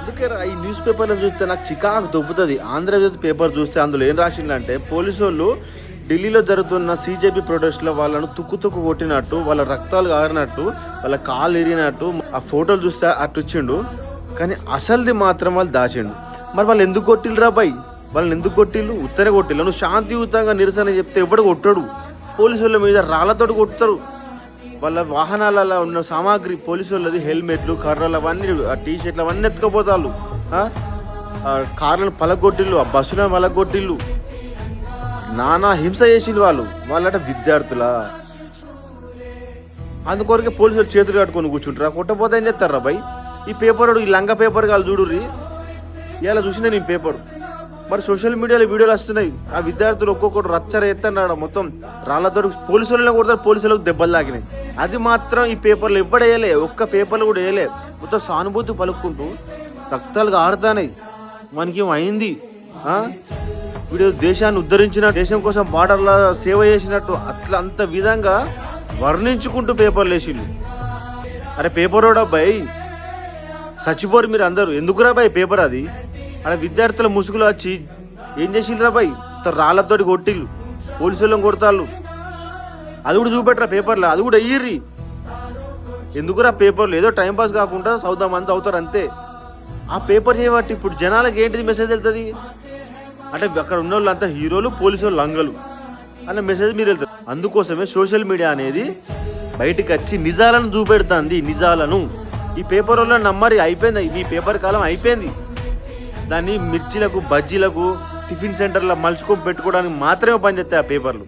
అందుకే ఈ న్యూస్ పేపర్లో చూస్తే నాకు చికాకు దొబ్బుతుంది. ఆంధ్రజ్యోతి పేపర్ చూస్తే అందులో ఏం రాసిందంటే పోలీసు వాళ్ళు ఢిల్లీలో జరుగుతున్న CJP ప్రొటెస్ట్లో వాళ్ళను తుక్కు కొట్టినట్టు, వాళ్ళ రక్తాలు కారినట్టు, వాళ్ళ కాళ్ళు ఇరిగినట్టు ఆ ఫోటోలు చూస్తే అటు ఇచ్చిండు. కానీ అసలుది మాత్రం వాళ్ళు దాచిండు. మరి వాళ్ళు ఎందుకు కొట్టిల్లురా బాయ్? వాళ్ళని ఎందుకు కొట్టిల్లు? ఉత్తరే కొట్టిల్లు. నువ్వు శాంతియుతంగా నిరసన చెప్తే ఎవడు కొట్టాడు? పోలీసు వాళ్ళ మీద రాళ్లతోటి కొడతారు. వాళ్ళ వాహనాలలో ఉన్న సామాగ్రి పోలీసు వాళ్ళది హెల్మెట్లు, కర్రలు అవన్నీ, ఆ టీషర్ట్లు అవన్నీ ఎత్తుకపోతారు. కార్లను పలగొట్టిల్లు, ఆ బస్సులను పలగొట్టిల్లు, నానా హింస చేసిల్లు. వాళ్ళట విద్యార్థుల అందుకొరకే పోలీసులు చేతులు కట్టుకొని కూర్చుంటారా? కొట్టపోతే ఏం చేస్తారా బాయ్? ఈ పేపర్ ఈ లంగ పేపర్ కాదు చూడుర్రి. ఇలా చూసిన నేను పేపర్. మరి సోషల్ మీడియాలో వీడియోలు వస్తున్నాయి. ఆ విద్యార్థులు ఒక్కొక్కటి రచ్చర ఎత్తన్నాడు, మొత్తం రాళ్ళతో పోలీసు వాళ్ళని కొడతారు, పోలీసులకు దెబ్బలు తాకినాయి. అది మాత్రం ఈ పేపర్లు ఎవ్వడేయలే, ఒక్క పేపర్లు కూడా వేయలే. మొత్తం సానుభూతి పలుక్కుంటూ రక్తాలు ఆరుతాయి. మనకేం అయింది? వీడు దేశాన్ని ఉద్ధరించిన, దేశం కోసం బార్డర్లా సేవ చేసినట్టు అట్లా అంత విధంగా వర్ణించుకుంటూ పేపర్లు వేసిళ్ళు. అరే పేపర్ కూడా అబ్బాయి చచ్చిపోరు మీరు అందరూ. ఎందుకురా బాయ్ పేపర్ అది? అక్కడ విద్యార్థుల ముసుగులు వచ్చి ఏం చేసిల్లురా బాయ్? రాళ్ళతోటి కొట్టిళ్ళు, పోలీసు వాళ్ళని కొడతాళ్ళు. అది కూడా చూపెట్టరా పేపర్లో, అది కూడా ఇయ్యిర్రి. ఎందుకురా పేపర్లు? ఏదో టైంపాస్ కాకుండా చదువుదామంతా అవుతారు అంతే. ఆ పేపర్ చేయబట్టి ఇప్పుడు జనాలకు ఏంటిది మెసేజ్ వెళ్తుంది అంటే అక్కడ ఉన్న వాళ్ళు అంతా హీరోలు, పోలీసు వాళ్ళు లంగలు అన్న మెసేజ్ మీరు వెళ్తారు. అందుకోసమే సోషల్ మీడియా అనేది బయటకు వచ్చి నిజాలను చూపెడుతుంది. నిజాలను ఈ పేపర్ వల్ల నమ్మరి అయిపోయింది. మీ పేపర్ కాలం అయిపోయింది. దాన్ని మిర్చీలకు, బజ్జీలకు, టిఫిన్ సెంటర్లో మలుచుకొని పెట్టుకోవడానికి మాత్రమే పనిచేస్తాయి ఆ పేపర్లు.